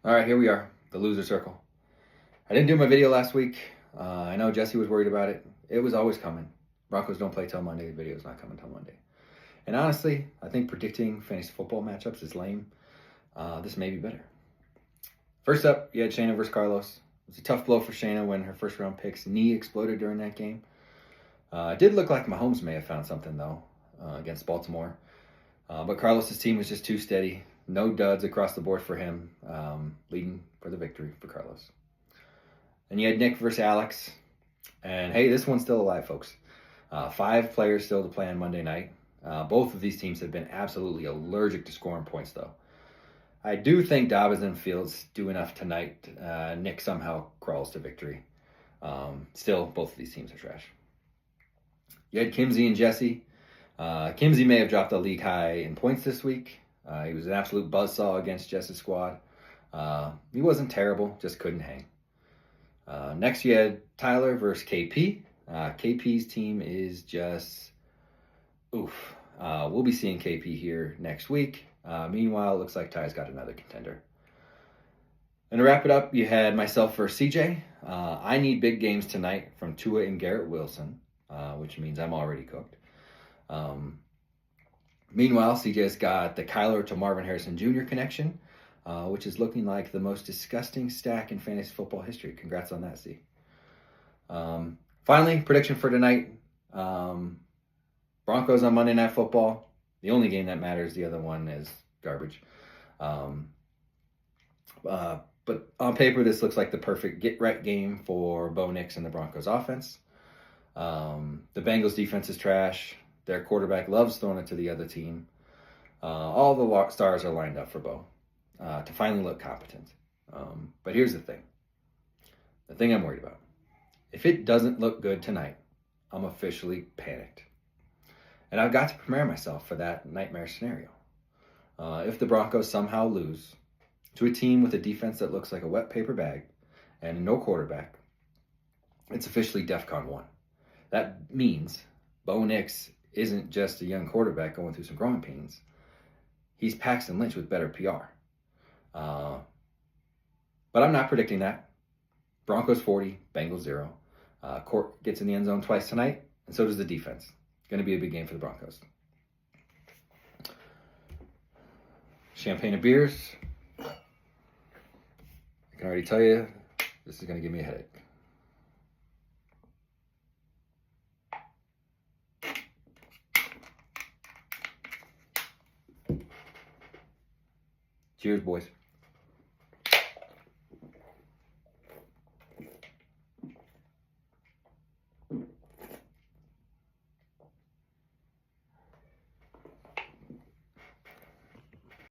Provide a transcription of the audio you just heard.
All right, here we are, the loser circle. I didn't do my video last week. I know Jesse was worried about it. It was always coming. Broncos don't play till Monday. The video's not coming till Monday. And honestly, I think predicting fantasy football matchups is lame. This may be better. First up, you had Shayna versus Carlos. It was a tough blow for Shayna when her first round pick's knee exploded during that game. It did look like Mahomes may have found something, though, against Baltimore. But Carlos' team was just too steady. No duds across the board for him, leading for the victory for Carlos. And you had Nick versus Alex. And hey, this one's still alive, folks. 5 players still to play on Monday night. Both of these teams have been absolutely allergic to scoring points, though. I do think Dobbins and Fields do enough tonight. Nick somehow crawls to victory. Still, both of these teams are trash. You had Kimsey and Jesse. Kimsey may have dropped the league high in points this week. He was an absolute buzzsaw against Jesse's squad. He wasn't terrible, just couldn't hang. Next, you had Tyler versus KP. KP's team is just oof. We'll be seeing KP here next week. Meanwhile, it looks like Ty's got another contender. And to wrap it up, you had myself versus CJ. I need big games tonight from Tua and Garrett Wilson, which means I'm already cooked. Meanwhile, CJ's got the Kyler to Marvin Harrison Jr. connection, which is looking like the most disgusting stack in fantasy football history. Congrats on that, C. Finally, prediction for tonight. Broncos on Monday Night Football. The only game that matters. The other one is garbage. But on paper, this looks like the perfect get-right game for Bo Nix and the Broncos offense. The Bengals defense is trash. Their quarterback loves throwing it to the other team. All the stars are lined up for Bo to finally look competent. But here's the thing. The thing I'm worried about. If it doesn't look good tonight, I'm officially panicked. And I've got to prepare myself for that nightmare scenario. If the Broncos somehow lose to a team with a defense that looks like a wet paper bag and no quarterback, it's officially DEFCON 1. That means Bo Nix isn't just a young quarterback going through some growing pains. He's Paxton Lynch with better PR. But I'm not predicting that. Broncos 40, Bengals 0. Court gets in the end zone twice tonight, and so does the defense. It's going to be a big game for the Broncos. Champagne and beers. I can already tell you, this is going to give me a headache. Cheers, boys.